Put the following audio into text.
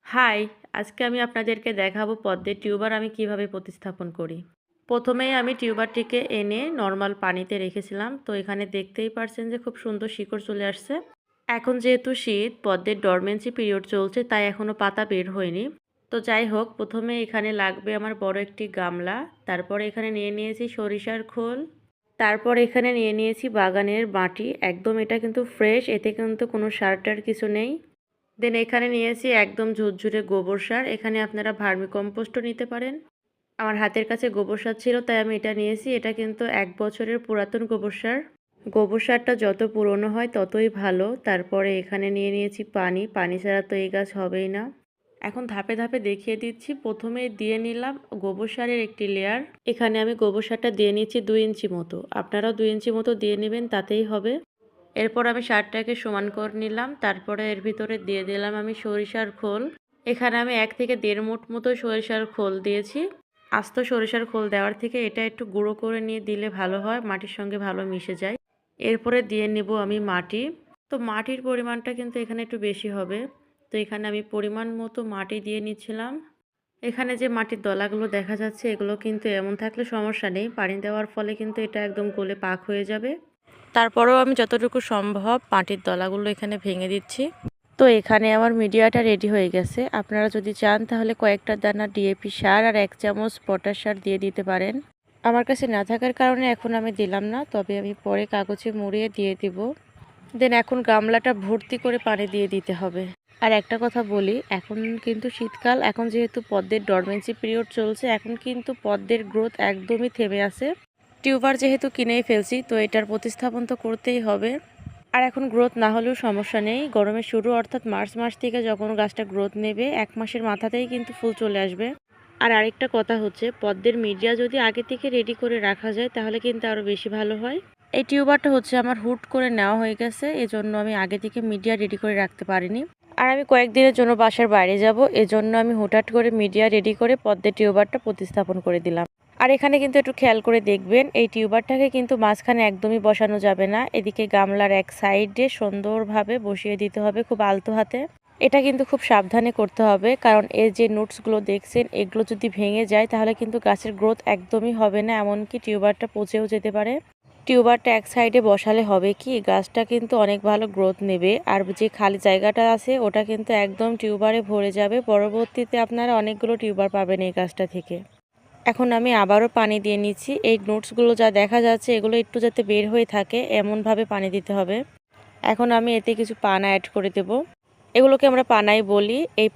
High! আজকে আমি আপনাদেরকে দেখাবো পদ্মের টিউবার আমি কিভাবে প্রতিস্থাপন করি। প্রথমেই আমি টিউবারটিকে এনে নরমাল পানিতে রেখেছিলাম। তো এখানে দেখতেই পারছেন যে খুব সুন্দর শিকড় চলে আসছে। এখন যেহেতু শীত, পদ্মের ডরমেন্সি পিরিয়ড চলছে তাই এখনো পাতা বের হয়নি। তো যাই হোক, প্রথমে এখানে লাগবে আমার বড় একটি গামলা। তারপরে এখানে নিয়ে নিয়েছি সরিষার খোল। তারপর এখানে নিয়ে নিয়েছি বাগানের মাটি। একদম এটা কিন্তু ফ্রেশ, এতে কিন্তু কোনো সার-টার কিছু নেই। দেন এখানে নিয়েছি একদম ঝুরঝুরে গোবর সার। এখানে আপনারা ভার্মি কম্পোস্টও নিতে পারেন। আমার হাতের কাছে গোবর সার ছিল তাই আমি এটা নিয়েছি। এটা কিন্তু ১ বছরের পুরাতন গোবর সার। গোবর সারটা যত পুরনো হয় ততই ভালো। তারপরে এখানে নিয়ে নিয়েছি পানি। পানি ছাড়া তো এই গাছ হবেই না। এখন ধাপে ধাপে দেখিয়ে দিচ্ছি। প্রথমে দিয়ে নিলাম গোবর সারের একটি লেয়ার। এখানে আমি গোবর সারটা দিয়ে নিচ্ছি ২ ইঞ্চি মতো। আপনারাও ২ ইঞ্চি মতো দিয়ে নেবেন, তাতেই হবে। এরপর আমি সারটাকে সমান করে নিলাম। তারপরে এর ভিতরে দিয়ে দিলাম আমি সরিষার খোল। এখানে আমি ১ থেকে ১.৫ মুঠ মতো সরিষার খোল দিয়েছি। আস্ত সরিষার খোল দেওয়ার থেকে এটা একটু গুঁড়ো করে নিয়ে দিলে ভালো হয়, মাটির সঙ্গে ভালো মিশে যায়। এরপরে দিয়ে নেব আমি মাটি। তো মাটির পরিমাণটা কিন্তু এখানে একটু বেশি হবে। তো এখানে আমি পরিমাণ মতো মাটি দিয়ে নিচ্ছিলাম। এখানে যে মাটির দলাগুলো দেখা যাচ্ছে এগুলো কিন্তু এমন থাকলে সমস্যা নেই। পানি দেওয়ার ফলে কিন্তু এটা একদম গলে পাক হয়ে যাবে। তারপরেও আমি যতটুকু সম্ভব মাটির দলাগুলো এখানে ভেঙে দিচ্ছি। তো এখানে আমার মিডিয়াটা রেডি হয়ে গেছে। আপনারা যদি চান তাহলে কয়েকটা দানা ডিএপি সার আর ১ চামচ পটাশ সার দিয়ে দিতে পারেন। আমার কাছে না থাকার কারণে এখন আমি দিলাম না, তবে আমি পরে কাগজে মুড়িয়ে দিয়ে দিব। দেন এখন গামলাটা ভর্তি করে পানি দিয়ে দিতে হবে। আর একটা কথা বলি, এখন কিন্তু শীতকাল, এখন যেহেতু পদ্মের ডরমেন্সি পিরিয়ড চলছে, এখন কিন্তু পদ্মের গ্রোথ একদমই থেমে আছে। টিউবার যেহেতু কিনেই ফেলছি তো এটার প্রতিস্থাপন তো করতেই হবে। আর এখন গ্রোথ না হলেও সমস্যা নেই। গরমের শুরু অর্থাৎ মার্চ মাস থেকে যখন গাছটা গ্রোথ নেবে ১ মাসের মাথাতেই কিন্তু ফুল চলে আসবে। আর আরেকটা কথা হচ্ছে, পদ্মের মিডিয়া যদি আগে থেকে রেডি করে রাখা যায় তাহলে কিন্তু আরও বেশি ভালো হয়। এই টিউবারটা হচ্ছে আমার হুট করে নেওয়া হয়ে গেছে, এজন্য আমি আগে থেকে মিডিয়া রেডি করে রাখতে পারিনি। আর আমি কয়েকদিনের জন্য বাসার বাইরে যাব, এজন্য আমি হুটহাট করে মিডিয়া রেডি করে পদ্মের টিউবারটা প্রতিস্থাপন করে দিলাম। আর এখানে কিন্তু একটু খেয়াল করে দেখবেন, এই টিউবারটাকে কিন্তু মাঝখানে একদমই বসানো যাবে না। এদিকে গামলার এক সাইডে সুন্দরভাবে বসিয়ে দিতে হবে খুব আলতো হাতে। এটা কিন্তু খুব সাবধানে করতে হবে, কারণ এর যে নুটসগুলো দেখছেন এগুলো যদি ভেঙে যায় তাহলে কিন্তু গাছের গ্রোথ একদমই হবে না, এমনকি টিউবারটা পচেও যেতে পারে। টিউবারটা এক সাইডে বসালে হবে কি, গাছটা কিন্তু অনেক ভালো গ্রোথ নেবে। আর যে খালি জায়গাটা আছে ওটা কিন্তু একদম টিউবারে ভরে যাবে। পরবর্তীতে আপনারা অনেকগুলো টিউবার পাবেন এই গাছটা থেকে। এখন আমি আবারও পানি দিয়ে নিচ্ছি। এই নোটসগুলো যা দেখা যাচ্ছে এগুলো একটু যাতে বের হয়ে থাকে এমনভাবে পানি দিতে হবে। এখন আমি এতে কিছু পানা অ্যাড করে দেব। এগুলোকে আমরা পানাই বলি। এই